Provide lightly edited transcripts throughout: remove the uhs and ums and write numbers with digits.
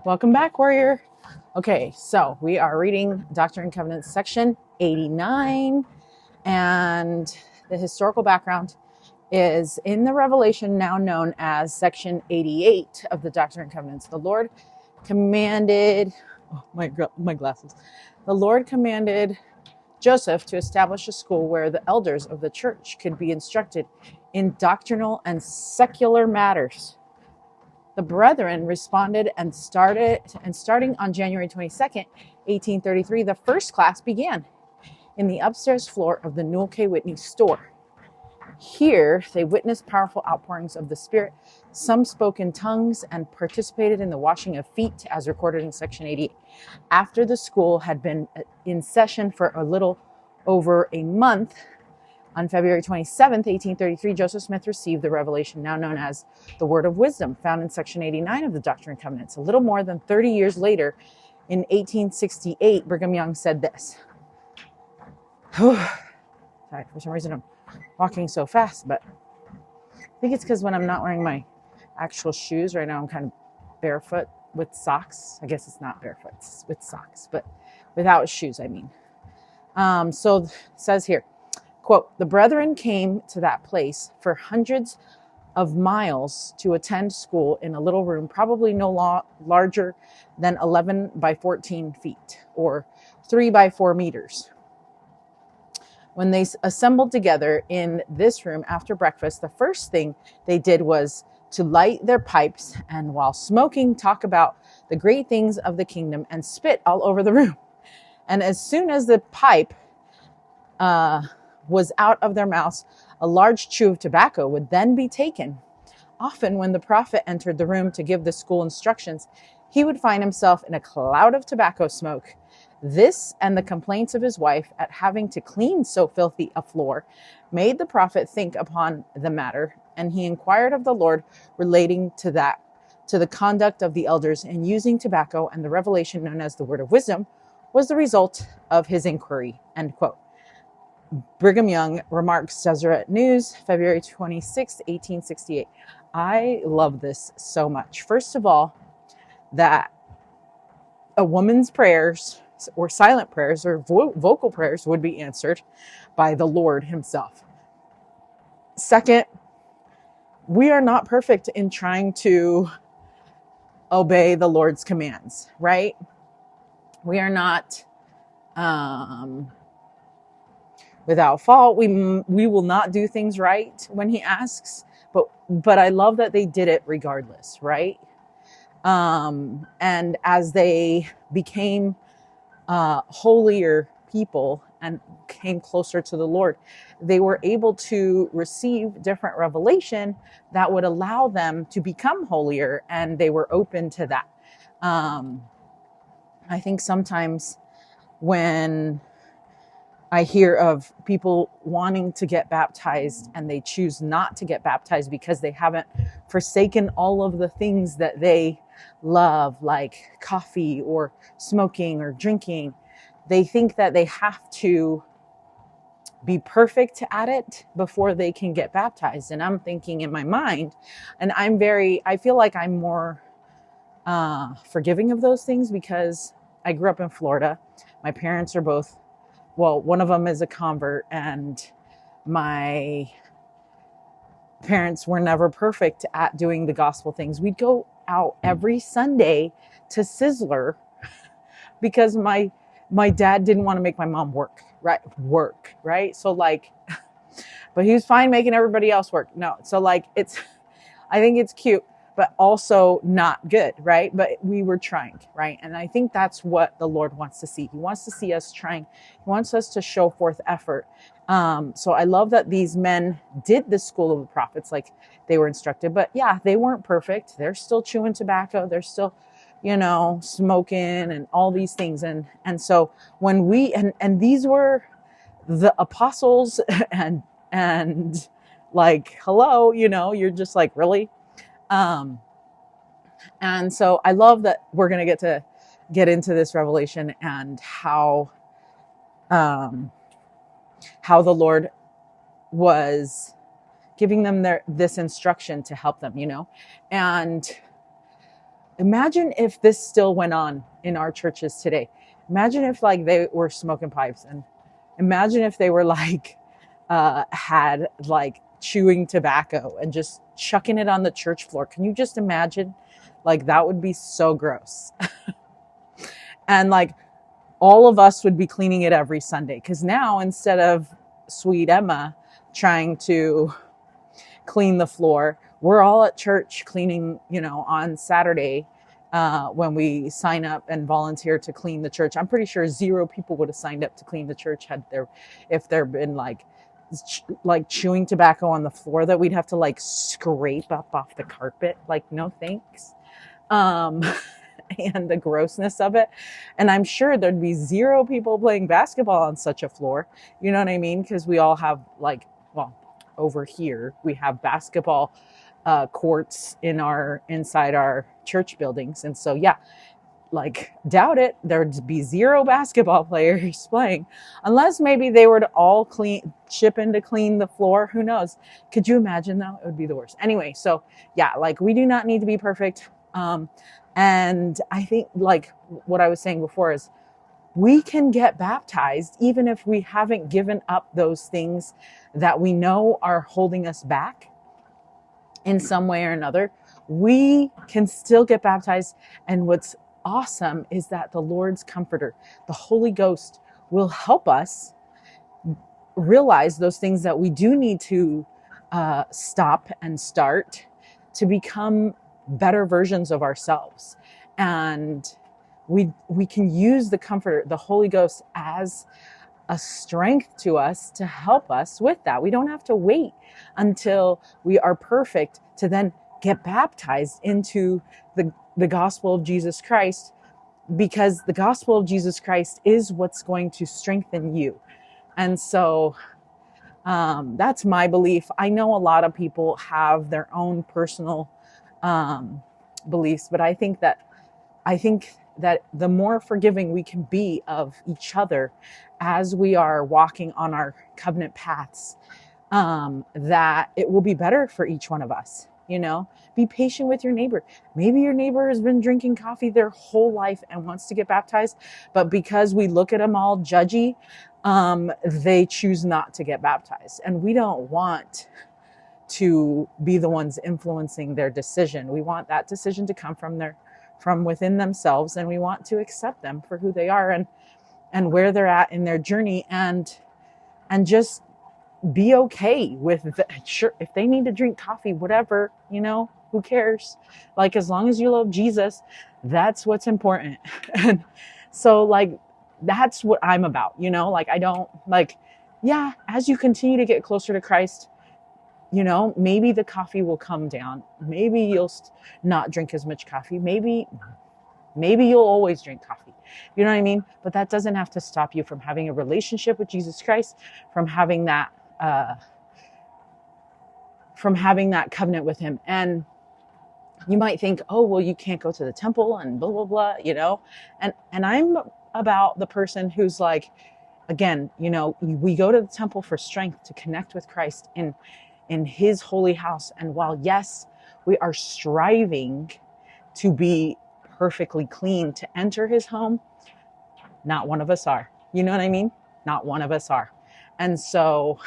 Welcome back, warrior. Okay, so we are reading Doctrine and Covenants section 89, and the historical background is in the revelation now known as section 88 of the Doctrine and Covenants. The Lord commanded, my glasses. The Lord commanded Joseph to establish a school where the elders of the church could be instructed in doctrinal and secular matters. The brethren responded and starting on January 22nd, 1833, the first class began in the upstairs floor of the Newell K. Whitney store. Here, they witnessed powerful outpourings of the Spirit. Some spoke in tongues and participated in the washing of feet, as recorded in section 88. After the school had been in session for a little over a month, on February 27th, 1833, Joseph Smith received the revelation now known as the Word of Wisdom, found in section 89 of the Doctrine and Covenants. A little more than 30 years later, in 1868, Brigham Young said this. Sorry, for some reason I'm walking so fast, but I think it's because when I'm not wearing my actual shoes right now, I'm kind of barefoot with socks. I guess it's not barefoot, it's with socks, but without shoes, I mean. So it says here, quote, the brethren came to that place for hundreds of miles to attend school in a little room, probably no larger than 11 by 14 feet or 3 by 4 meters. When they assembled together in this room after breakfast, the first thing they did was to light their pipes and while smoking, talk about the great things of the kingdom and spit all over the room. And as soon as the pipe was out of their mouths, a large chew of tobacco would then be taken. Often when the prophet entered the room to give the school instructions, he would find himself in a cloud of tobacco smoke. This and the complaints of his wife at having to clean so filthy a floor made the prophet think upon the matter, and he inquired of the Lord relating to the conduct of the elders in using tobacco, and the revelation known as the Word of Wisdom was the result of his inquiry, end quote. Brigham Young remarks, Deseret News, February 26, 1868. I love this so much. First of all, that a woman's prayers or silent prayers or vocal prayers would be answered by the Lord himself. Second, we are not perfect in trying to obey the Lord's commands, right? We are not without fault. We will not do things right when he asks, but I love that they did it regardless, right? And as they became holier people and came closer to the Lord, they were able to receive different revelation that would allow them to become holier, and they were open to that. I think sometimes when I hear of people wanting to get baptized and they choose not to get baptized because they haven't forsaken all of the things that they love, like coffee or smoking or drinking. They think that they have to be perfect at it before they can get baptized. And I'm thinking in my mind, and I feel like I'm more forgiving of those things because I grew up in Florida. My parents are both, well, one of them is a convert, and my parents were never perfect at doing the gospel things. We'd go out every Sunday to Sizzler because my dad didn't want to make my mom work, right? So like, but he was fine making everybody else work. No, so like I think it's cute, but also not good, right? But we were trying, right? And I think that's what the Lord wants to see. He wants to see us trying. He wants us to show forth effort. So I love that these men did the school of the prophets like they were instructed. But yeah, they weren't perfect. They're still chewing tobacco. They're still, smoking and all these things. And so when and these were the apostles and like, hello, you're just like, really? And so I love that we're going to get into this revelation and how the Lord was giving them this instruction to help them, and Imagine if this still went on in our churches today. Imagine if like they were smoking pipes, and imagine if they were like had like chewing tobacco and just chucking it on the church floor. Can you just imagine? Like that would be so gross. And like all of us would be cleaning it every Sunday, because now instead of sweet Emma trying to clean the floor, we're all at church cleaning, on Saturday when we sign up and volunteer to clean the church. I'm pretty sure 0 people would have signed up to clean the church if there been like chewing tobacco on the floor that we'd have to like scrape up off the carpet. Like, no thanks. And the grossness of it. And I'm sure there'd be 0 people playing basketball on such a floor. You know what I mean? Because we all have over here, we have basketball courts inside our church buildings. And so, yeah, doubt it, there'd be 0 basketball players playing, unless maybe they were to all chip in to clean the floor. Who knows? Could you imagine though? It would be the worst. Anyway, so yeah, we do not need to be perfect. And I think what I was saying before is we can get baptized even if we haven't given up those things that we know are holding us back in some way or another. We can still get baptized. And what's awesome is that the Lord's Comforter, the Holy Ghost, will help us realize those things that we do need to stop and start to become better versions of ourselves. And we can use the Comforter, the Holy Ghost, as a strength to us to help us with that. We don't have to wait until we are perfect to then get baptized into the gospel of Jesus Christ, because the gospel of Jesus Christ is what's going to strengthen you. And so that's my belief. I know a lot of people have their own personal beliefs, but I think that the more forgiving we can be of each other as we are walking on our covenant paths, that it will be better for each one of us. Be patient with your neighbor. Maybe your neighbor has been drinking coffee their whole life and wants to get baptized, but because we look at them all judgy, they choose not to get baptized. And we don't want to be the ones influencing their decision. We want that decision to come from within themselves, and we want to accept them for who they are and where they're at in their journey, and just be okay with sure, if they need to drink coffee, whatever, who cares? As long as you love Jesus, that's what's important. And so that's what I'm about, I don't as you continue to get closer to Christ, maybe the coffee will come down. Maybe you'll not drink as much coffee. Maybe you'll always drink coffee. You know what I mean? But that doesn't have to stop you from having a relationship with Jesus Christ, from having that covenant with him. And you might think, oh, well, you can't go to the temple and blah, blah, blah, and I'm about the person who's again, we go to the temple for strength to connect with Christ in his holy house. And while, yes, we are striving to be perfectly clean to enter his home, not one of us are. You know what I mean? Not one of us are. And so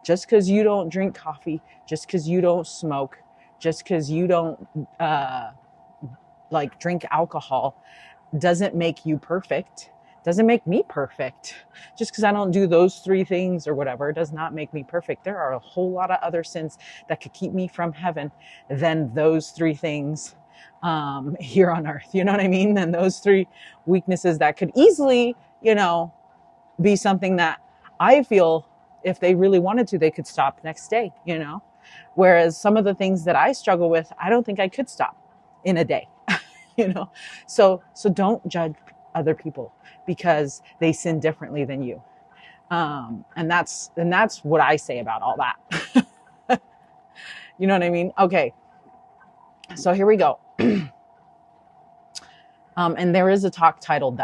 just because you don't drink coffee, just because you don't smoke, just because you don't drink alcohol, doesn't make you perfect. Doesn't make me perfect. Just because I don't do those 3 things or whatever does not make me perfect. There are a whole lot of other sins that could keep me from heaven than those 3 things here on earth. You know what I mean? And those 3 weaknesses that could easily, be something that I feel if they really wanted to, they could stop next day, Whereas some of the things that I struggle with, I don't think I could stop in a day, So don't judge other people because they sin differently than you. And that's what I say about all that. You know what I mean? Okay. So here we go. And there is a talk titled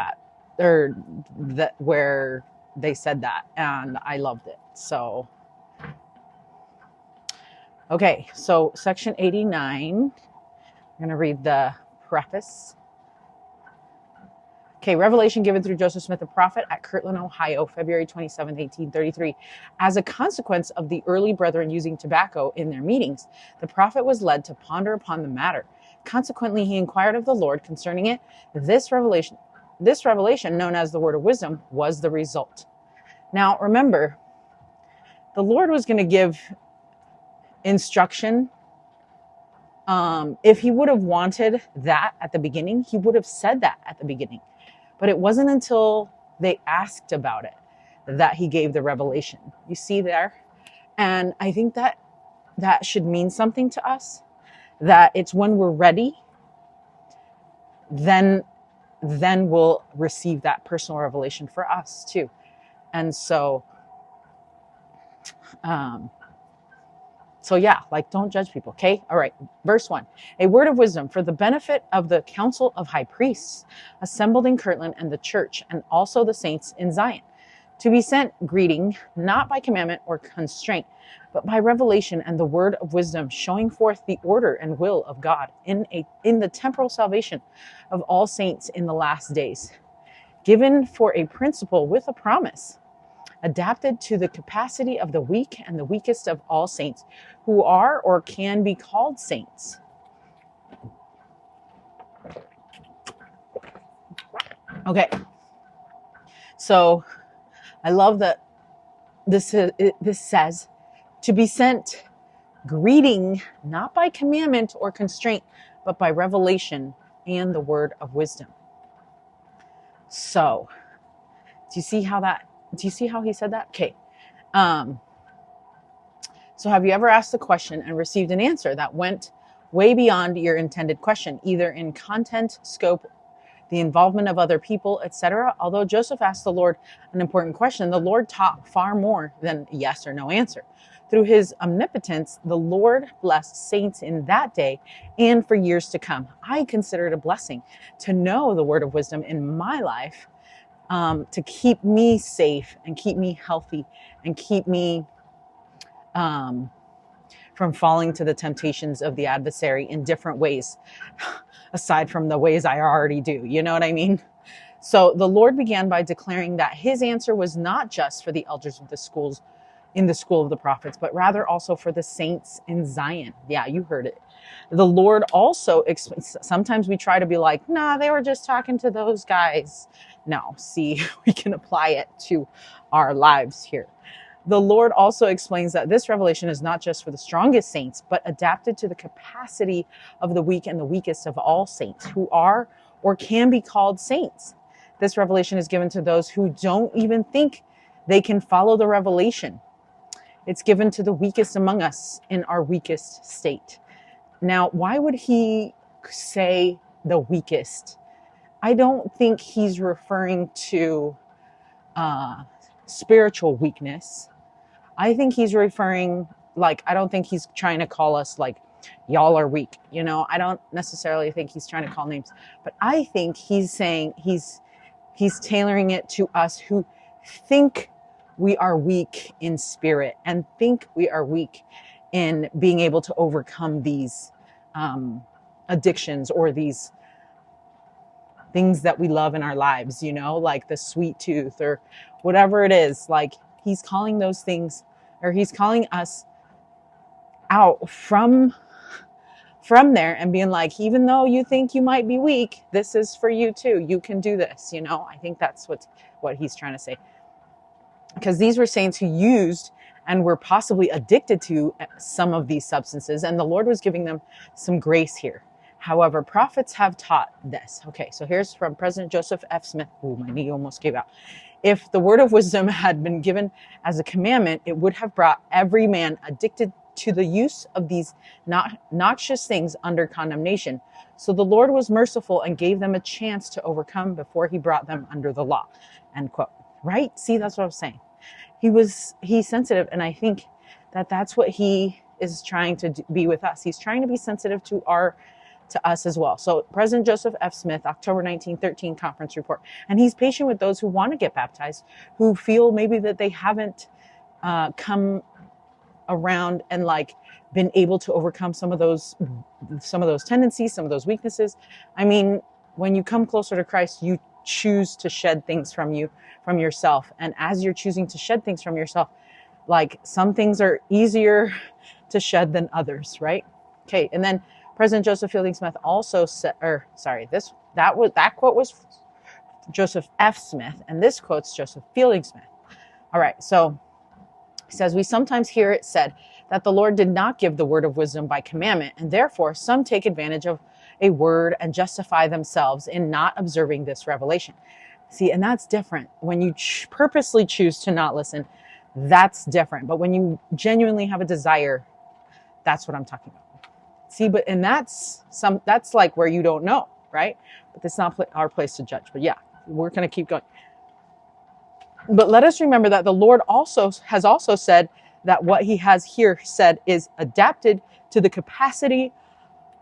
where they said that, and I loved it. So, okay. So section 89, I'm going to read the preface. Okay, revelation given through Joseph Smith, a prophet at Kirtland, Ohio, February 27, 1833. As a consequence of the early brethren using tobacco in their meetings, the prophet was led to ponder upon the matter. Consequently, he inquired of the Lord concerning it. This revelation, known as the word of wisdom, was the result. Now, remember, the Lord was going to give instruction. If he would have wanted that at the beginning, he would have said that at the beginning. But it wasn't until they asked about it that he gave the revelation. You see there? And I think that should mean something to us, that it's when we're ready, then we'll receive that personal revelation for us too. And so yeah, like, don't judge people, okay? All right, verse 1. A word of wisdom for the benefit of the council of high priests assembled in Kirtland and the church, and also the saints in Zion. To be sent greeting, not by commandment or constraint, but by revelation and the word of wisdom, showing forth the order and will of God in the temporal salvation of all saints in the last days, given for a principle with a promise, adapted to the capacity of the weak and the weakest of all saints, who are or can be called saints. Okay, so I love that this says to be sent greeting, not by commandment or constraint, but by revelation and the word of wisdom. So, do you see how he said that? Okay. So have you ever asked a question and received an answer that went way beyond your intended question, either in content, scope, the involvement of other people, etc.? Although Joseph asked the Lord an important question, the Lord taught far more than a yes or no answer. Through his omnipotence, the Lord blessed saints in that day and for years to come. I consider it a blessing to know the word of wisdom in my life, to keep me safe and keep me healthy and keep me from falling to the temptations of the adversary in different ways, aside from the ways I already do. You know what I mean? So the Lord began by declaring that his answer was not just for the elders of the schools in the school of the prophets, but rather also for the saints in Zion. Yeah, you heard it. The Lord also, sometimes we try to be like, nah, they were just talking to those guys. No, see, we can apply it to our lives here. The Lord also explains that this revelation is not just for the strongest saints, but adapted to the capacity of the weak and the weakest of all saints, who are or can be called saints. This revelation is given to those who don't even think they can follow the revelation. It's given to the weakest among us in our weakest state. Now, why would he say the weakest? I don't think he's referring to spiritual weakness. I think he's referring, I don't think he's trying to call us like, y'all are weak. You know, I don't necessarily think he's trying to call names, but I think he's saying he's tailoring it to us who think we are weak in spirit and think we are weak in being able to overcome these addictions or these things that we love in our lives, you know, like the sweet tooth or whatever it is. Like, he's calling those things, or he's calling us out from there and being like, even though you think you might be weak, this is for you too. You can do this, you know. I think that's what he's trying to say. Because these were saints who used and were possibly addicted to some of these substances, and the Lord was giving them some grace here. However, prophets have taught this. Okay, so here's from President Joseph F. Smith. Ooh, my knee almost gave out. If the word of wisdom had been given as a commandment, it would have brought every man addicted to the use of these noxious things under condemnation. So the Lord was merciful and gave them a chance to overcome before he brought them under the law. End quote. Right? See, that's what I was saying. He's sensitive, and I think that's what he is trying to be with us. He's trying to be sensitive to us as well. So President Joseph F. Smith, October 1913 conference report. And he's patient with those who want to get baptized, who feel maybe that they haven't come around and like been able to overcome some of those tendencies, some of those weaknesses. I mean, when you come closer to Christ, you choose to shed things from yourself. And as you're choosing to shed things from yourself, like some things are easier to shed than others, right? Okay. And then President Joseph Fielding Smith also said, that quote was Joseph F. Smith, and this quote's Joseph Fielding Smith. All right. So he says, we sometimes hear it said that the Lord did not give the word of wisdom by commandment, and therefore some take advantage of a word and justify themselves in not observing this revelation. See, and that's different. When you purposely choose to not listen, that's different. But when you genuinely have a desire, that's what I'm talking about. See, and that's like where you don't know, right? But that's not our place to judge. But yeah, we're going to keep going. But let us remember that the Lord has also said that what he has here said is adapted to the capacity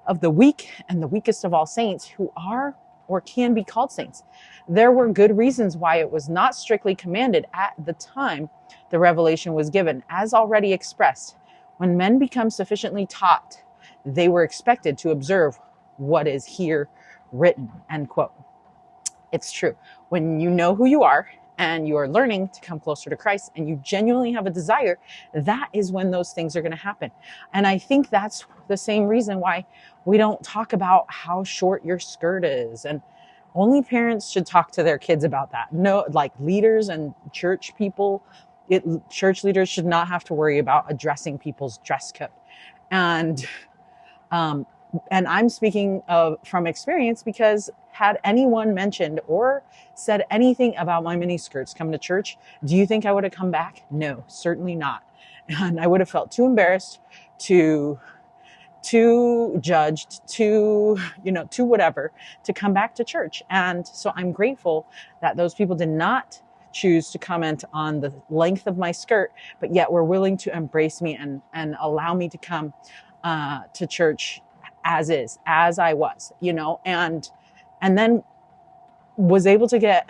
of the weak and the weakest of all saints who are or can be called saints. There were good reasons why it was not strictly commanded at the time the revelation was given. As already expressed, when men become sufficiently taught, they were expected to observe what is here written, end quote. It's true. When you know who you are and you are learning to come closer to Christ and you genuinely have a desire, that is when those things are going to happen. And I think that's the same reason why we don't talk about how short your skirt is. And only parents should talk to their kids about that. No, like leaders and church people, church leaders should not have to worry about addressing people's dress code. And I'm speaking from experience, because had anyone mentioned or said anything about my mini skirts coming to church, do you think I would have come back? No, certainly not. And I would have felt too embarrassed, too judged, to whatever, to come back to church. And so I'm grateful that those people did not choose to comment on the length of my skirt, but yet were willing to embrace me and allow me to come to church as I was, and then was able to get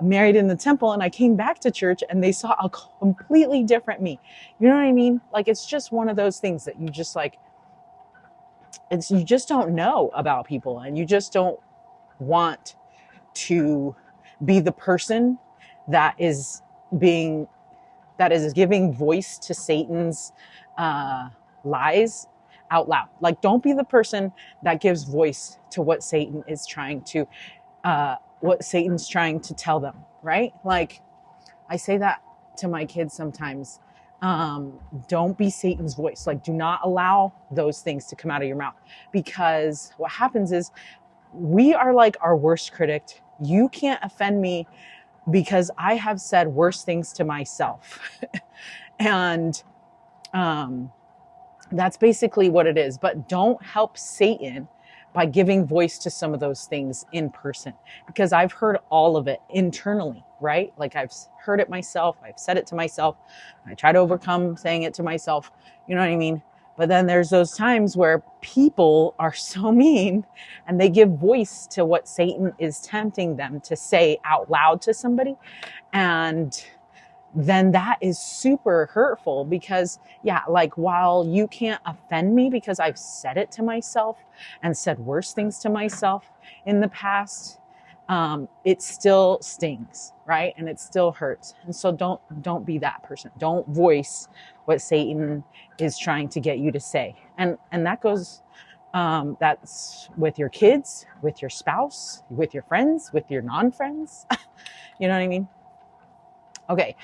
married in the temple, and I came back to church and they saw a completely different me. You know what I mean? Like, it's just one of those things that you just you just don't know about people, and you just don't want to be the person that is giving voice to Satan's lies out loud. Like, don't be the person that gives voice to what Satan is trying to what Satan's trying to tell them, right? Like, I say that to my kids sometimes. Don't be Satan's voice. Like, do not allow those things to come out of your mouth, because what happens is we are like our worst critic. You can't offend me because I have said worse things to myself. And that's basically what it is. But don't help Satan by giving voice to some of those things in person, because I've heard all of it internally, right? Like, I've heard it myself. I've said it to myself. I try to overcome saying it to myself. You know what I mean? But then there's those times where people are so mean and they give voice to what Satan is tempting them to say out loud to somebody. And then that is super hurtful, because while you can't offend me because I've said it to myself and said worse things to myself in the past, it still stings, right? And it still hurts. And so don't be that person. Don't voice what Satan is trying to get you to say. And that goes, that's with your kids, with your spouse, with your friends, with your non-friends. You know what I mean? Okay,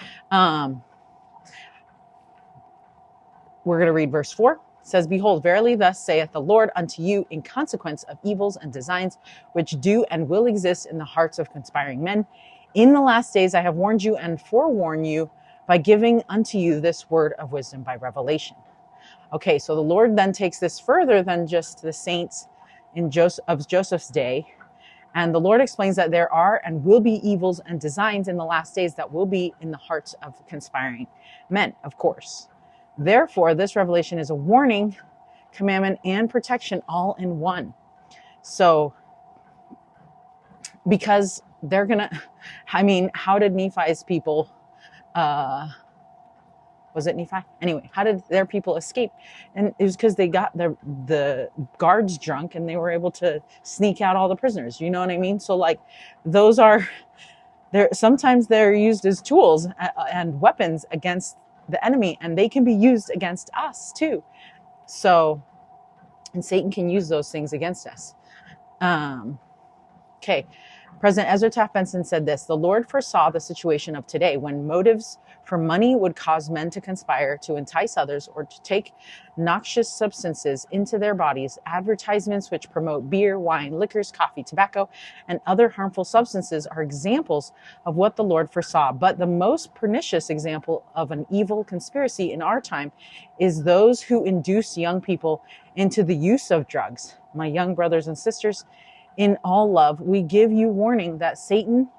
we're going to read verse 4. It says, behold, verily thus saith the Lord unto you, in consequence of evils and designs which do and will exist in the hearts of conspiring men. In the last days I have warned you and forewarned you by giving unto you this word of wisdom by revelation. Okay, so the Lord then takes this further than just the saints of Joseph's day. And the Lord explains that there are and will be evils and designs in the last days that will be in the hearts of conspiring men, of course. Therefore, this revelation is a warning, commandment, and protection all in one. So, because they're going to, how did Nephi's people Was it Nephi? Anyway, how did their people escape? And it was because they got the guards drunk and they were able to sneak out all the prisoners. You know what I mean? So like those are, sometimes they're used as tools and weapons against the enemy, and they can be used against us too. So, and Satan can use those things against us. Okay. President Ezra Taft Benson said this: the Lord foresaw the situation of today when motives for money would cause men to conspire to entice others or to take noxious substances into their bodies. Advertisements which promote beer, wine, liquors, coffee, tobacco, and other harmful substances are examples of what the Lord foresaw. But the most pernicious example of an evil conspiracy in our time is those who induce young people into the use of drugs. My young brothers and sisters, in all love, we give you warning that Satan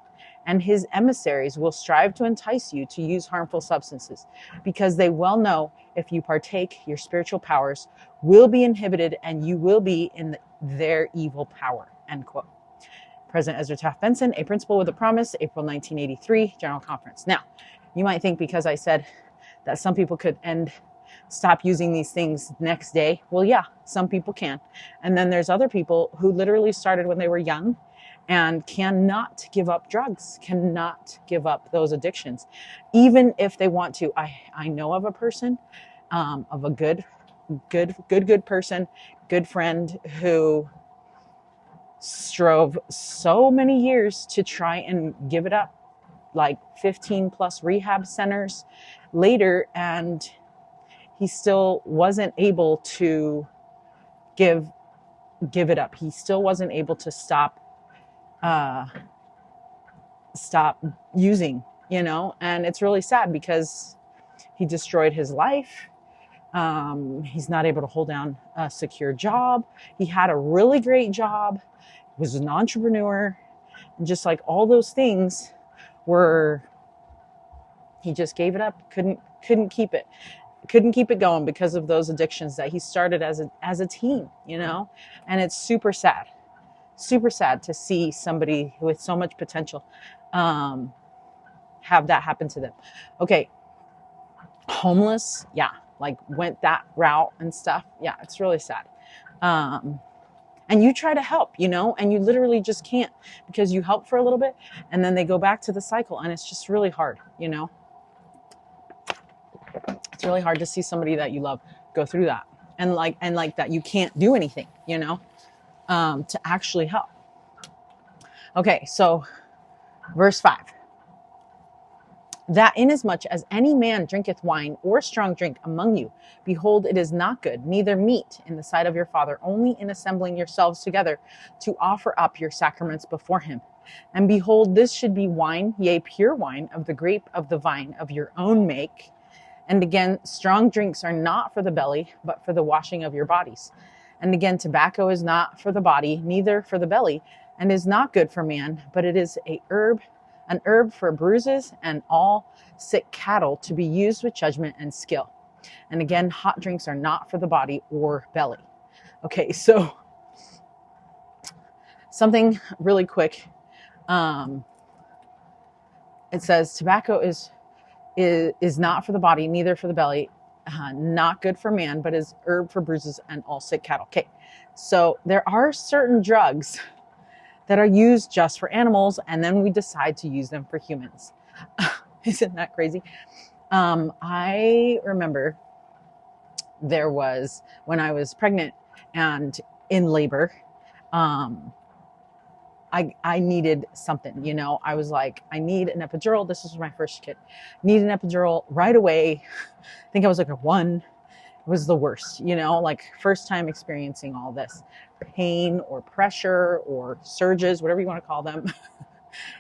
and his emissaries will strive to entice you to use harmful substances, because they well know if you partake, your spiritual powers will be inhibited and you will be in their evil power, end quote. President Ezra Taft Benson, A Principle with a Promise, April 1983, General Conference. Now, you might think because I said that some people could stop using these things next day. Well, yeah, some people can. And then there's other people who literally started when they were young and cannot give up drugs, cannot give up those addictions, even if they want to. I know of a person, of a good person, good friend who strove so many years to try and give it up, like 15 plus rehab centers later, and he still wasn't able to give it up. He still wasn't able to stop using, and it's really sad because he destroyed his life. He's not able to hold down a secure job. He had a really great job, was an entrepreneur, and just like all those things he just gave it up, couldn't keep it. Couldn't keep it going because of those addictions that he started as a teen, and it's super sad to see somebody with so much potential have that happen to them. Okay, homeless, yeah, like went that route and stuff. Yeah, it's really sad. And you try to help, and you literally just can't, because you help for a little bit and then they go back to the cycle, and it's just really hard, It's really hard to see somebody that you love go through that, and like that you can't do anything, to actually help. Okay, so verse 5. That inasmuch as any man drinketh wine or strong drink among you, behold, it is not good, neither meet in the sight of your Father, only in assembling yourselves together to offer up your sacraments before him. And behold, this should be wine, yea, pure wine, of the grape of the vine of your own make. And again, strong drinks are not for the belly, but for the washing of your bodies. And again, tobacco is not for the body, neither for the belly, and is not good for man, but it is an herb for bruises and all sick cattle, to be used with judgment and skill. And again, hot drinks are not for the body or belly. Okay, so something really quick. It says tobacco is not for the body, neither for the belly, not good for man, but is herb for bruises and all sick cattle. Okay, so there are certain drugs that are used just for animals, and then we decide to use them for humans. Isn't that crazy? I remember there was, when I was pregnant and in labor, I needed something, I was like, I need an epidural. This was my first kid. Need an epidural right away. I think I was like a 1. It was the worst, like first time experiencing all this pain or pressure or surges, whatever you want to call them.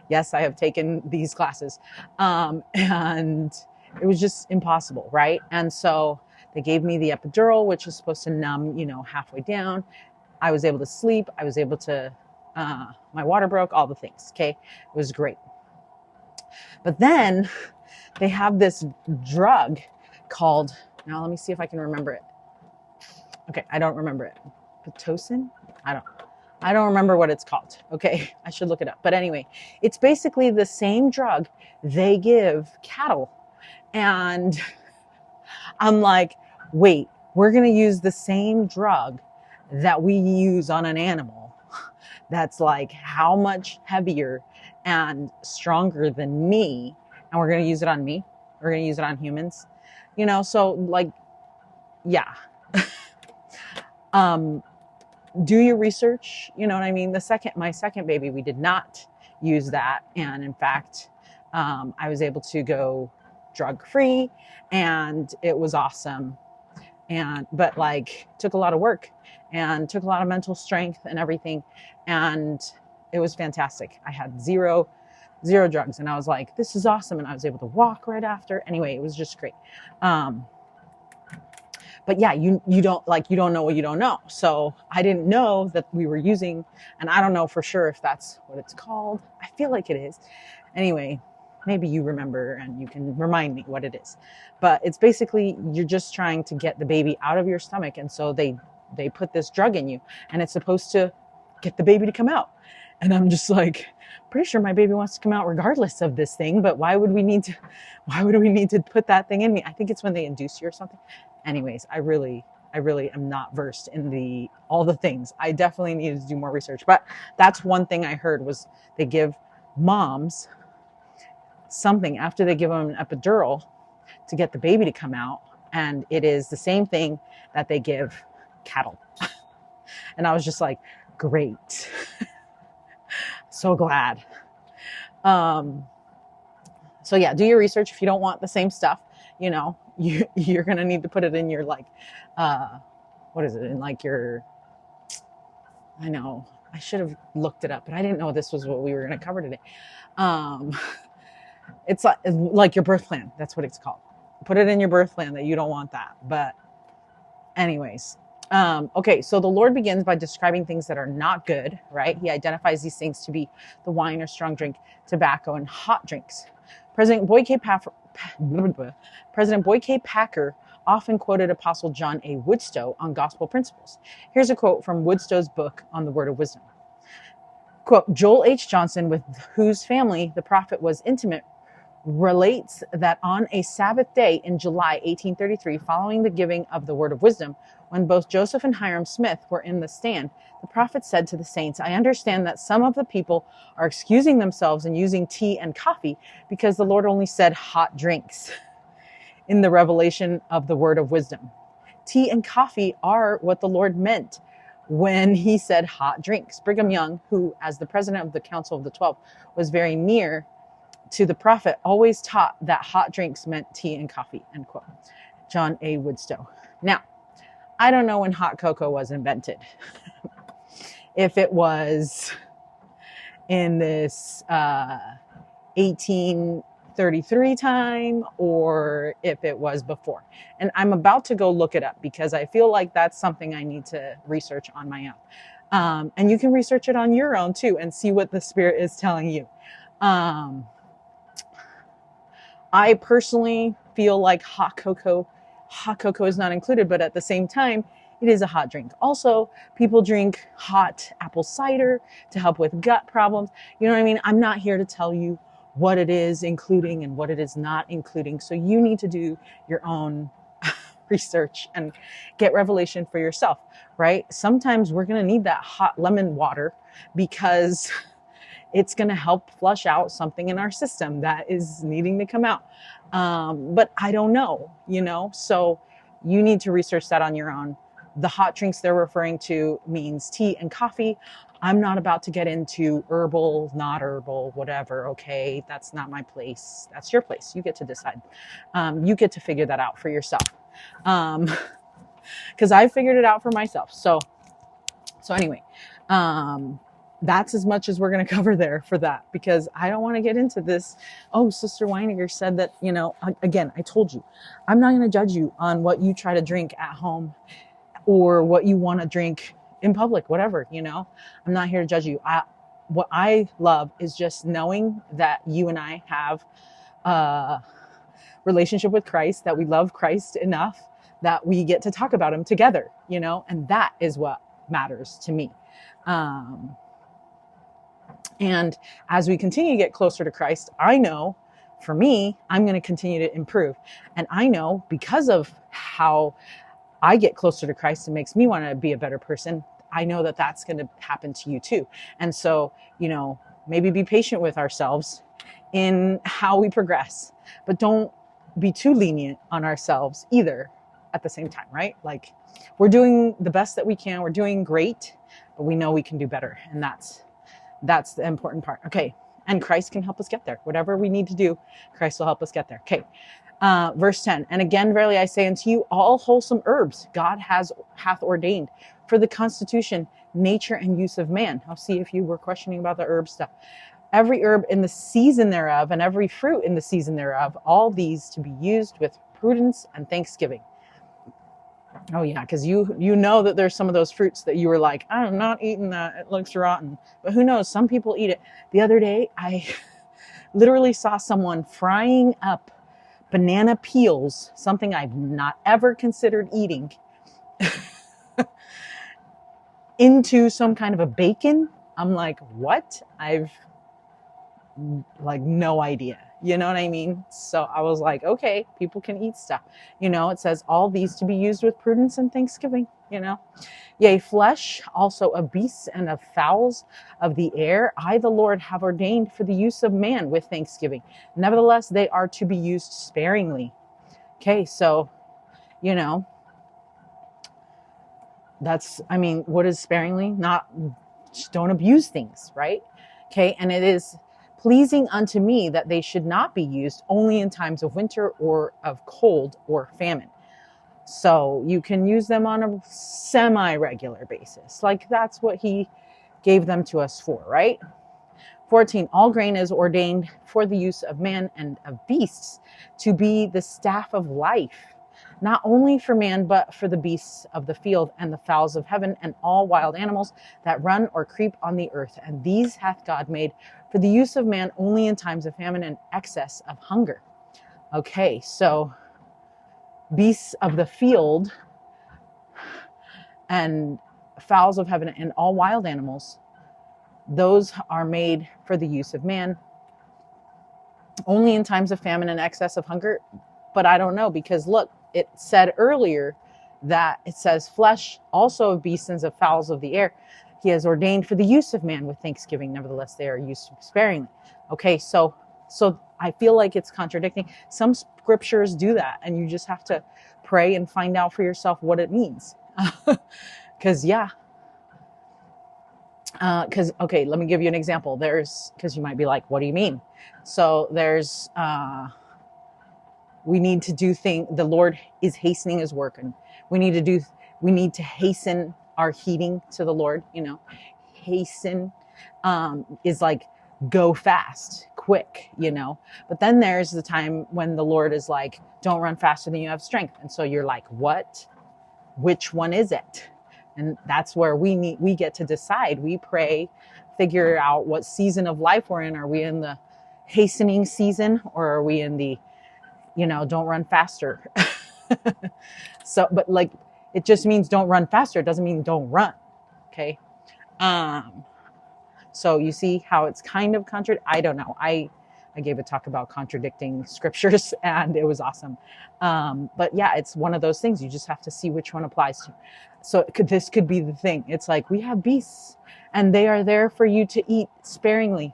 Yes, I have taken these classes. And it was just impossible, right? And so they gave me the epidural, which is supposed to numb, halfway down. I was able to sleep. I was able to, my water broke, all the things. Okay. It was great. But then they have this drug called, now let me see if I can remember it. Okay. I don't remember it. Pitocin? I don't remember what it's called. Okay. I should look it up. But anyway, it's basically the same drug they give cattle. And I'm like, wait, we're going to use the same drug that we use on an animal that's like how much heavier and stronger than me, and we're going to use it on me. We're going to use it on humans, so like, yeah. Do your research, you know what I mean? My second baby, we did not use that. And in fact, I was able to go drug free, and it was awesome. But like, took a lot of work and took a lot of mental strength and everything. And it was fantastic. I had zero drugs, and I was like, this is awesome. And I was able to walk right after. Anyway, it was just great. But yeah, you don't know what you don't know. So I didn't know that we were using, and I don't know for sure if that's what it's called. I feel like it is. Anyway, maybe you remember and you can remind me what it is. But it's basically, you're just trying to get the baby out of your stomach. And so they put this drug in you, and it's supposed to get the baby to come out. And I'm just like, pretty sure my baby wants to come out regardless of this thing, but why would we need to put that thing in me? I think it's when they induce you or something. Anyways, I really am not versed in all the things. I definitely needed to do more research, but that's one thing I heard was they give moms something after they give them an epidural to get the baby to come out. And it is the same thing that they give cattle. And I was just like, great. So glad. So yeah, do your research. If you don't want the same stuff, you're going to need to put it in your, like, what is it? In like your, I know I should have looked it up, but I didn't know this was what we were going to cover today. It's like your birth plan. That's what it's called. Put it in your birth plan that you don't want that. But anyways, okay. So the Lord begins by describing things that are not good, right? He identifies these things to be the wine or strong drink, tobacco, and hot drinks. President Boyd K. Packer often quoted Apostle John A. Woodstow on gospel principles. Here's a quote from Woodstow's book on the Word of Wisdom. Quote, Joel H. Johnson, with whose family the prophet was intimate, relates that on a Sabbath day in July 1833, following the giving of the Word of Wisdom, when both Joseph and Hiram Smith were in the stand, the prophet said to the saints, I understand that some of the people are excusing themselves and using tea and coffee because the Lord only said hot drinks in the revelation of the Word of Wisdom. Tea and coffee are what the Lord meant when he said hot drinks. Brigham Young, who, as the president of the Council of the 12, was very near to the prophet, always taught that hot drinks meant tea and coffee, end quote. John A. Woodstow. Now, I don't know when hot cocoa was invented. If it was in this 1833 time, or if it was before. And I'm about to go look it up because I feel like that's something I need to research on my own. And you can research it on your own too and see what the Spirit is telling you. I personally feel like hot cocoa is not included, but at the same time, it is a hot drink. Also, people drink hot apple cider to help with gut problems. You know what I mean? I'm not here to tell you what it is including and what it is not including. So you need to do your own research and get revelation for yourself, right? Sometimes we're going to need that hot lemon water because it's going to help flush out something in our system that is needing to come out. But I don't know, so you need to research that on your own. The hot drinks they're referring to means tea and coffee. I'm not about to get into herbal, not herbal, whatever. Okay. That's not my place. That's your place. You get to decide. You get to figure that out for yourself. Cause I figured it out for myself. So anyway, that's as much as we're going to cover there for that, because I don't want to get into this. Oh, Sister Winegar said that, again, I told you, I'm not going to judge you on what you try to drink at home or what you want to drink in public, whatever, I'm not here to judge you. What I love is just knowing that you and I have a relationship with Christ, that we love Christ enough that we get to talk about him together, and that is what matters to me. And as we continue to get closer to Christ, I know for me, I'm going to continue to improve. And I know because of how I get closer to Christ and makes me want to be a better person, I know that that's going to happen to you too. And so, maybe be patient with ourselves in how we progress, but don't be too lenient on ourselves either at the same time, right? Like, we're doing the best that we can. We're doing great, but we know we can do better. And that's the important part. Okay. And Christ can help us get there. Whatever we need to do, Christ will help us get there. Okay. Verse 10, and again, verily I say unto you, all wholesome herbs God hath ordained for the constitution, nature, and use of man. I'll see if you were questioning about the herb stuff. Every herb in the season thereof, and every fruit in the season thereof, all these to be used with prudence and thanksgiving. Oh yeah, because you know that there's some of those fruits that you were like, I'm not eating that, it looks rotten. But who knows, some people eat it. The other day, I literally saw someone frying up banana peels, something I've not ever considered eating, into some kind of a bacon. I'm like, what? I've like no idea. You know what I mean? So I was like, okay, people can eat stuff. It says all these to be used with prudence and thanksgiving, Yea, flesh also of beasts and of fowls of the air, I the Lord have ordained for the use of man with thanksgiving. Nevertheless, they are to be used sparingly. Okay, so, what is sparingly? Just don't abuse things, right? Okay, and it is pleasing unto me that they should not be used only in times of winter or of cold or famine. So you can use them on a semi-regular basis. Like that's what he gave them to us for, right? 14, all grain is ordained for the use of man and of beasts to be the staff of life, not only for man, but for the beasts of the field and the fowls of heaven and all wild animals that run or creep on the earth. And these hath God made for the use of man only in times of famine and excess of hunger. Okay, so beasts of the field and fowls of heaven and all wild animals, those are made for the use of man only in times of famine and excess of hunger. But I don't know, because look, it said earlier that it says flesh also of beasts and of fowls of the air he has ordained for the use of man with thanksgiving. Nevertheless, they are used sparingly. Okay, so I feel like it's contradicting. Some scriptures do that, and you just have to pray and find out for yourself what it means. Because okay, let me give you an example. Because you might be like, what do you mean? So we need to do the Lord is hastening his work, and we need to hasten our heeding to the Lord. Hasten is like go fast, quick, but then there's the time when the Lord is like, don't run faster than you have strength. And so you're like, what? Which one is it? And that's where we get to decide. We pray, figure out what season of life we're in. Are we in the hastening season, or are we in the, don't run faster? So, but like, it just means don't run faster. It doesn't mean don't run. Okay. So you see how it's kind of I don't know. I gave a talk about contradicting scriptures, and it was awesome. But yeah, it's one of those things. You just have to see which one applies to. So this could be the thing. It's like, we have beasts and they are there for you to eat sparingly,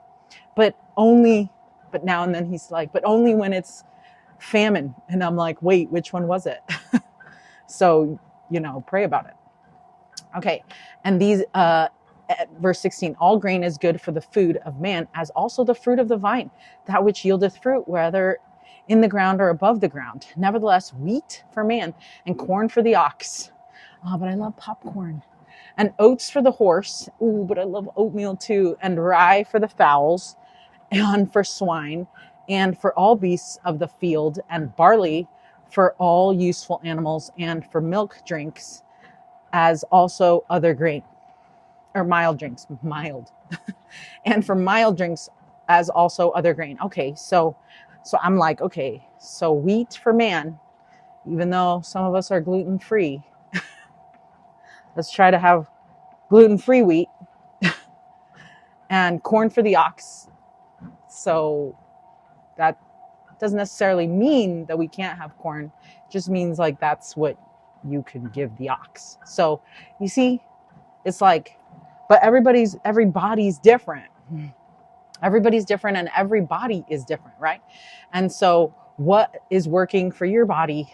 but now and then he's like, but only when it's famine. And I'm like, wait, which one was it? So, pray about it. Okay. And these, verse 16, all grain is good for the food of man, as also the fruit of the vine, that which yieldeth fruit, whether in the ground or above the ground. Nevertheless, wheat for man and corn for the ox. Oh, but I love popcorn. And oats for the horse. Ooh, but I love oatmeal too. And rye for the fowls, and for swine, and for all beasts of the field, and barley for all useful animals, and for milk drinks, as also other grain. Or mild drinks, and for mild drinks as also other grain. Okay, so I'm like, okay, so wheat for man, even though some of us are gluten-free, let's try to have gluten-free wheat, and corn for the ox. So that doesn't necessarily mean that we can't have corn. It just means like that's what you can give the ox. So you see, it's like, but every body's different. Everybody's different and every body is different, right? And so what is working for your body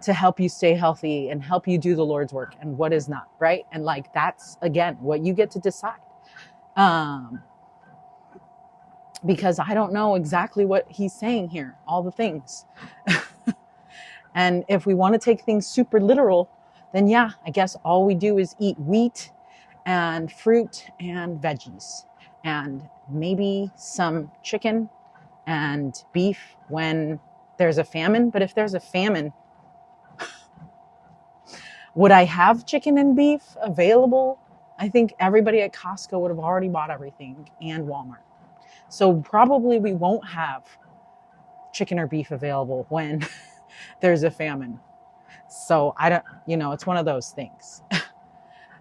to help you stay healthy and help you do the Lord's work, and what is not, right? And like, that's again what you get to decide. Because I don't know exactly what he's saying here, all the things. And if we want to take things super literal, then yeah, I guess all we do is eat wheat and fruit and veggies and maybe some chicken and beef when there's a famine. But if there's a famine, would I have chicken and beef available? I think everybody at Costco would have already bought everything, and Walmart. So probably we won't have chicken or beef available when there's a famine. So I don't, it's one of those things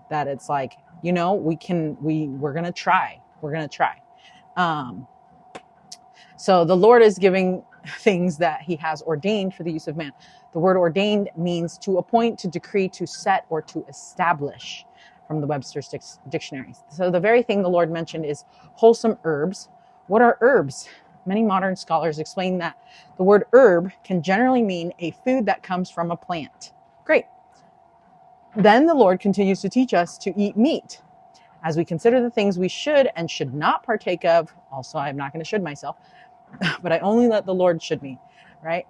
that it's like, we're going to try. We're going to try. So the Lord is giving things that he has ordained for the use of man. The word ordained means to appoint, to decree, to set, or to establish, from the Webster's dictionary. So the very thing the Lord mentioned is wholesome herbs. What are herbs? Many modern scholars explain that the word herb can generally mean a food that comes from a plant. Great. Then the Lord continues to teach us to eat meat. As we consider the things we should and should not partake of, also I'm not going to should myself, but I only let the Lord should me, right?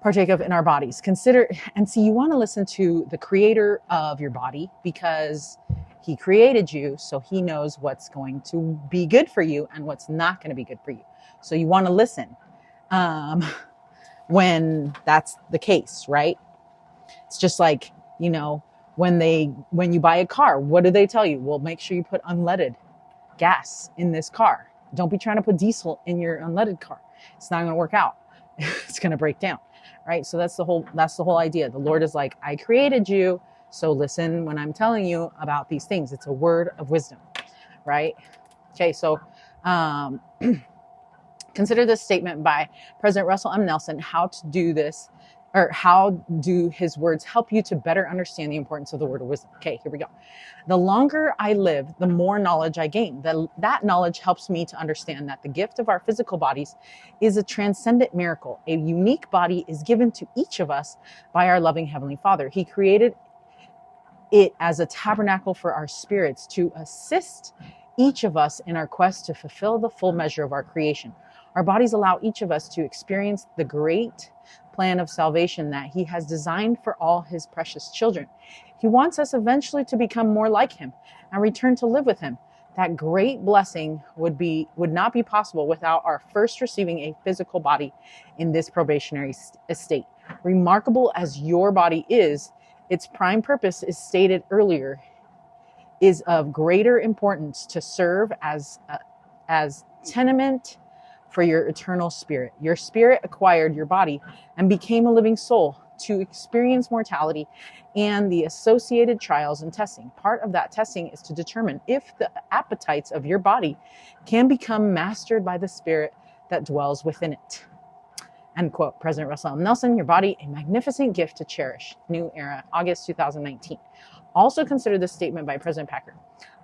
Partake of in our bodies. Consider, and see, you want to listen to the creator of your body, because he created you, so he knows what's going to be good for you and what's not going to be good for you. So you want to listen when that's the case, right? It's just like, when you buy a car, what do they tell you? Well, make sure you put unleaded gas in this car. Don't be trying to put diesel in your unleaded car. It's not going to work out. It's going to break down, right? So that's the whole idea. The Lord is like, I created you, so listen when I'm telling you about these things. It's a word of wisdom, right? Okay, so consider this statement by President Russell M. Nelson, how to do this, or how do his words help you to better understand the importance of the word of wisdom? Okay, here we go. The longer I live, the more knowledge I gain. That knowledge helps me to understand that the gift of our physical bodies is a transcendent miracle. A unique body is given to each of us by our loving Heavenly Father. He created it as a tabernacle for our spirits to assist each of us in our quest to fulfill the full measure of our creation. Our bodies allow each of us to experience the great plan of salvation that he has designed for all his precious children. He wants us eventually to become more like him and return to live with him. That great blessing would not be possible without our first receiving a physical body in this probationary estate. Remarkable as your body is, its prime purpose is stated earlier, is of greater importance to serve as tenement for your eternal spirit. Your spirit acquired your body and became a living soul to experience mortality and the associated trials and testing. Part of that testing is to determine if the appetites of your body can become mastered by the spirit that dwells within it. End quote. President Russell M. Nelson, your body, a magnificent gift to cherish. New Era, August 2019. Also consider this statement by President Packer.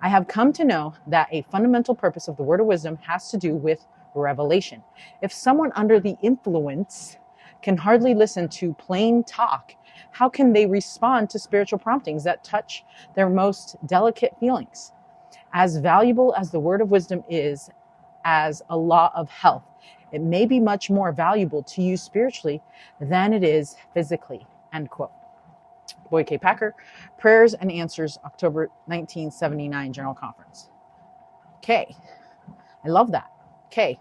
I have come to know that a fundamental purpose of the word of wisdom has to do with revelation. If someone under the influence can hardly listen to plain talk, how can they respond to spiritual promptings that touch their most delicate feelings? As valuable as the word of wisdom is as a law of health, it may be much more valuable to you spiritually than it is physically. End quote. Boyd K. Packer, Prayers and Answers, October 1979 General Conference. Okay, I love that. Okay,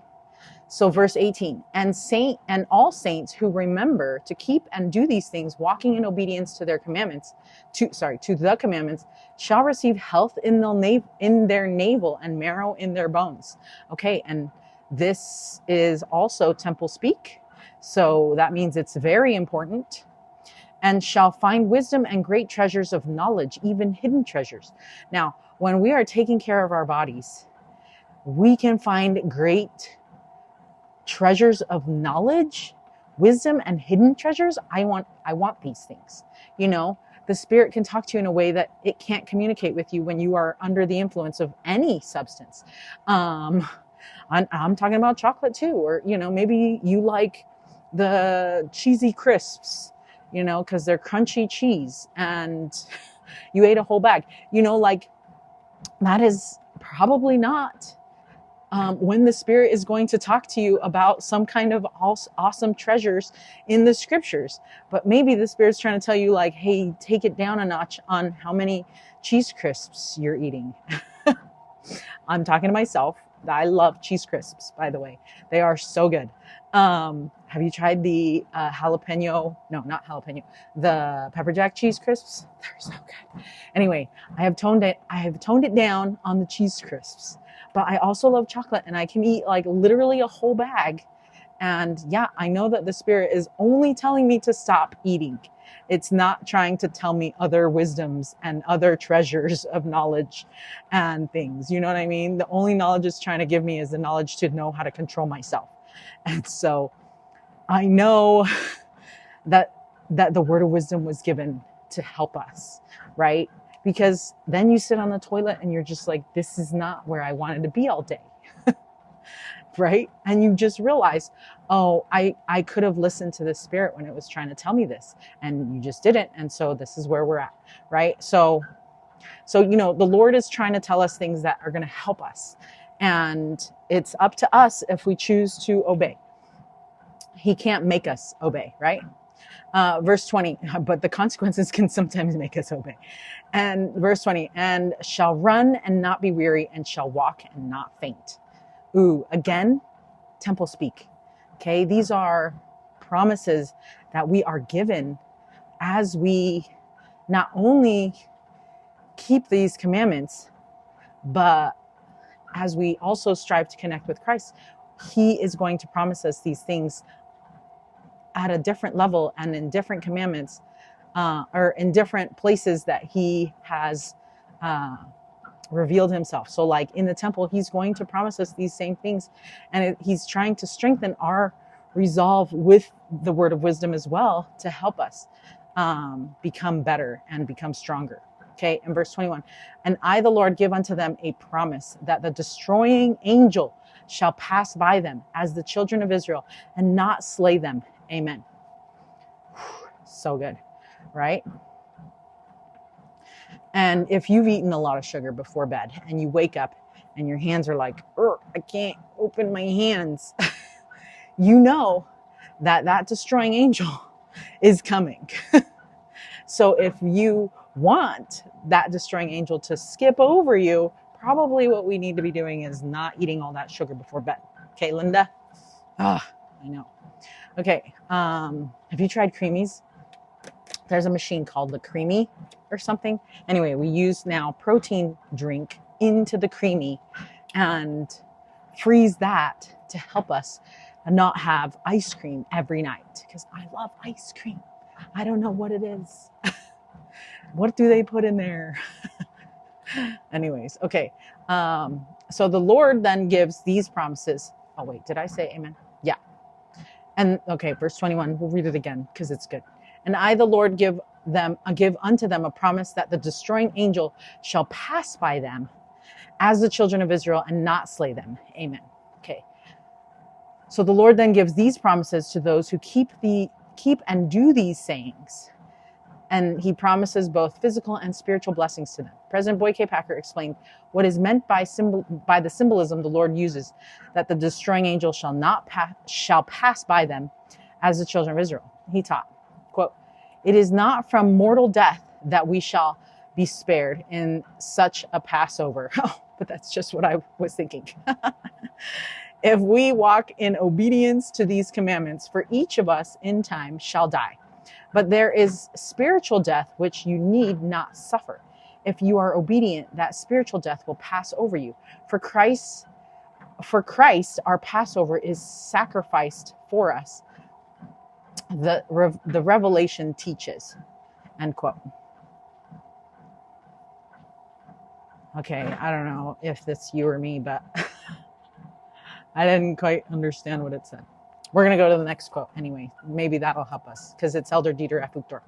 so verse 18, and all saints who remember to keep and do these things, walking in obedience to their commandments, to the commandments, shall receive health in their navel and marrow in their bones. Okay, and this is also temple speak, so that means it's very important. And shall find wisdom and great treasures of knowledge, even hidden treasures. Now, when we are taking care of our bodies, we can find great treasures of knowledge, wisdom, and hidden treasures. I want these things. You know, the Spirit can talk to you in a way that it can't communicate with you when you are under the influence of any substance. I'm talking about chocolate too, or, you know, maybe you like the cheesy crisps, you know, because they're crunchy cheese and you ate a whole bag, you know, like that is probably not when the Spirit is going to talk to you about some kind of awesome treasures in the scriptures. But maybe the Spirit's trying to tell you, like, hey, take it down a notch on how many cheese crisps you're eating. I'm talking to myself. I love cheese crisps, by the way. They are so good. Have you tried the jalapeno? No, not jalapeno. The pepper jack cheese crisps? They're so good. Anyway, I have toned it down on the cheese crisps. But I also love chocolate, and I can eat like literally a whole bag. And yeah, I know that the Spirit is only telling me to stop eating. It's not trying to tell me other wisdoms and other treasures of knowledge and things. You know what I mean? The only knowledge it's trying to give me is the knowledge to know how to control myself. And so I know that the word of wisdom was given to help us, right? Because then you sit on the toilet and you're just like, this is not where I wanted to be all day. Right? And you just realize, oh, I could have listened to the Spirit when it was trying to tell me this, and you just didn't. And so this is where we're at, right? So, you know, the Lord is trying to tell us things that are going to help us. And it's up to us if we choose to obey. He can't make us obey, right? Verse 20, but the consequences can sometimes make us obey. And verse 20, and shall run and not be weary, and shall walk and not faint. Ooh, again, temple speak. Okay, these are promises that we are given as we not only keep these commandments, but as we also strive to connect with Christ. He is going to promise us these things at a different level and in different commandments, or in different places that he has revealed himself. So like in the temple, he's going to promise us these same things, and he's trying to strengthen our resolve with the word of wisdom as well to help us become better and become stronger. Okay, in verse 21, and I, the Lord, give unto them a promise that the destroying angel shall pass by them as the children of Israel and not slay them. Amen. So good, right? And if you've eaten a lot of sugar before bed and you wake up and your hands are like, I can't open my hands, you know that destroying angel is coming. So if you want that destroying angel to skip over you, probably what we need to be doing is not eating all that sugar before bed. Okay, Linda? I know. Okay, have you tried Creamies? There's a machine called the Creamy or something. Anyway, we use now protein drink into the Creamy and freeze that to help us not have ice cream every night, because I love ice cream. I don't know what it is. What do they put in there? Anyways, okay. So the Lord then gives these promises. Oh, wait, did I say amen? Yeah. And okay, verse 21, we'll read it again because it's good. And I, the Lord, give unto them a promise that the destroying angel shall pass by them as the children of Israel and not slay them. Amen. Okay. So the Lord then gives these promises to those who keep and do these sayings. And he promises both physical and spiritual blessings to them. President Boyd K. Packer explained what is meant by the symbolism the Lord uses, that the destroying angel shall pass by them as the children of Israel. He taught, quote, it is not from mortal death that we shall be spared in such a Passover. Oh, but that's just what I was thinking. If we walk in obedience to these commandments, for each of us in time shall die. But there is spiritual death which you need not suffer. If you are obedient, that spiritual death will pass over you. For Christ, our Passover is sacrificed for us. The revelation teaches. End quote. Okay, I don't know if it's you or me, but I didn't quite understand what it said. We're going to go to the next quote anyway. Maybe that'll help us because it's Elder Dieter F. Uchtdorf.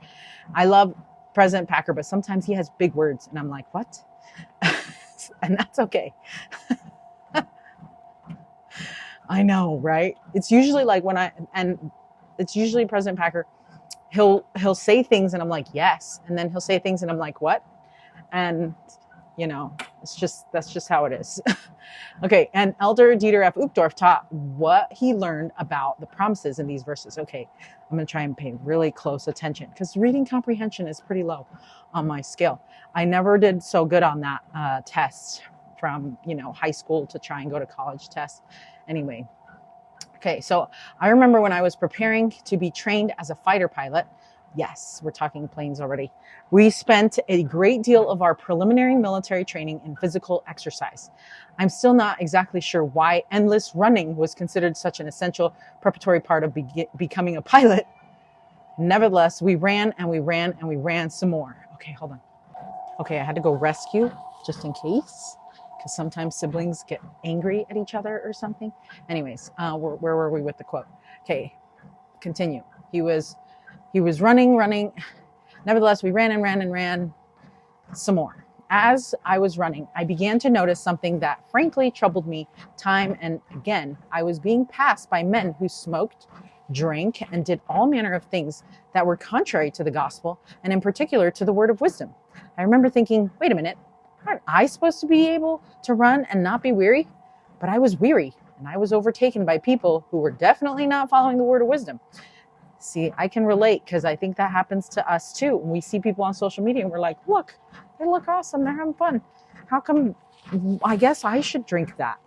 I love President Packer, but sometimes he has big words and I'm like, what? And that's okay. I know, right? It's usually like it's usually President Packer, he'll say things and I'm like, yes. And then he'll say things and I'm like, what? And that's just how it is. Okay, and Elder Dieter F. Uchtdorf taught what he learned about the promises in these verses. Okay, I'm going to try and pay really close attention because reading comprehension is pretty low on my scale. I never did so good on that test from high school to try and go to college test. Anyway, okay, so I remember when I was preparing to be trained as a fighter pilot. Yes, we're talking planes already. We spent a great deal of our preliminary military training in physical exercise. I'm still not exactly sure why endless running was considered such an essential preparatory part of becoming a pilot. Nevertheless, we ran and we ran and we ran some more. Okay, hold on. Okay, I had to go rescue just in case, because sometimes siblings get angry at each other or something. Anyways, where were we with the quote? Okay, continue. He was running. Nevertheless, we ran and ran and ran some more. As I was running, I began to notice something that frankly troubled me time and again. I was being passed by men who smoked, drank, and did all manner of things that were contrary to the gospel, and in particular to the word of wisdom. I remember thinking, wait a minute, aren't I supposed to be able to run and not be weary? But I was weary, and I was overtaken by people who were definitely not following the word of wisdom. See, I can relate because I think that happens to us too. When we see people on social media and we're like, look, they look awesome. They're having fun. How come? I guess I should drink that,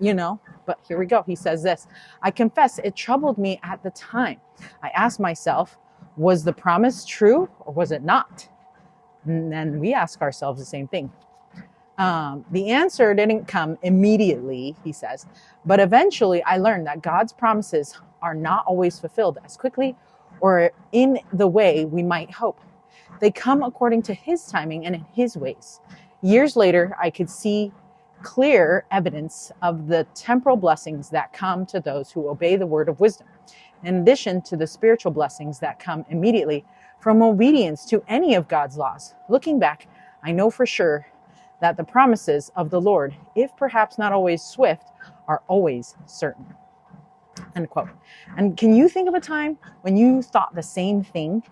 But here we go. He says this. I confess it troubled me at the time. I asked myself, was the promise true or was it not? And then we ask ourselves the same thing. The answer didn't come immediately, he says, but eventually I learned that God's promises are not always fulfilled as quickly or in the way we might hope. They come according to his timing and in his ways. Years later, I could see clear evidence of the temporal blessings that come to those who obey the word of wisdom, in addition to the spiritual blessings that come immediately from obedience to any of God's laws. Looking back, I know for sure that the promises of the Lord, if perhaps not always swift, are always certain. End quote. And can you think of a time when you thought the same thing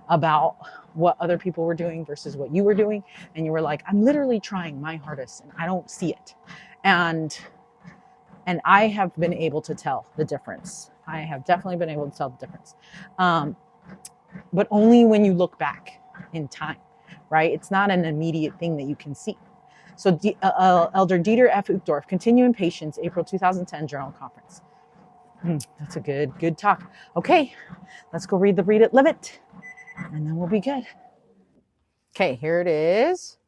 about what other people were doing versus what you were doing, and you were like, I'm literally trying my hardest and I don't see it? And I have been able to tell the difference. I have definitely been able to tell the difference. But only when you look back in time, right? It's not an immediate thing that you can see. So Elder Dieter F. Uchtdorf, Continue in Patience, April 2010 Journal Conference. That's a good talk. Okay, let's go read it, live it, and then we'll be good. Okay, here it is.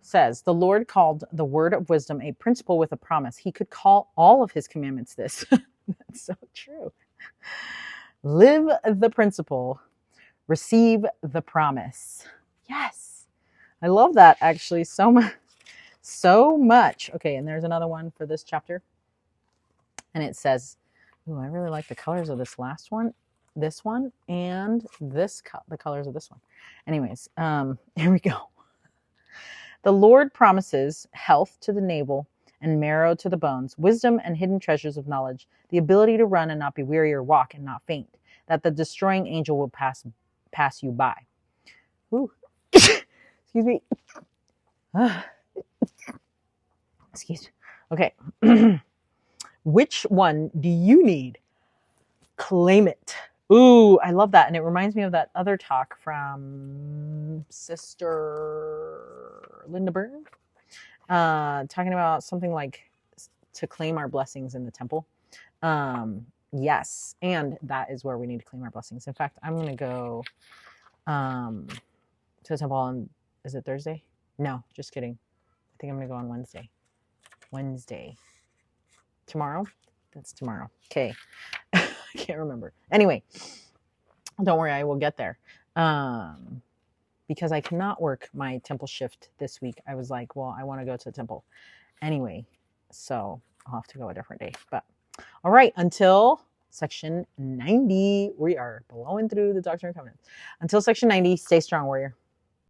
It says, the Lord called the word of wisdom a principle with a promise. He could call all of his commandments this. That's so true. Live the principle, receive the promise. Yes, I love that actually so much. Okay, and there's another one for this chapter. And it says, ooh, I really like the colors of this last one, this one, and the colors of this one. Anyways, here we go. The Lord promises health to the navel and marrow to the bones, wisdom and hidden treasures of knowledge, the ability to run and not be weary or walk and not faint, that the destroying angel will pass you by. Ooh, excuse me. Excuse me. Okay. Which one do you need? Claim it. Ooh, I love that. And it reminds me of that other talk from Sister Linda Byrne, talking about something like to claim our blessings in the temple. Yes, and that is where we need to claim our blessings. In fact, I'm going to go to the temple on, is it Thursday? No, just kidding. I think I'm going to go on Wednesday. Tomorrow? That's tomorrow. Okay. I can't remember. Anyway, don't worry, I will get there. Because I cannot work my temple shift this week. I was like, well, I want to go to the temple. Anyway, so I'll have to go a different day. But all right, until section 90, we are blowing through the Doctrine and Covenants. Until section 90, stay strong, warrior.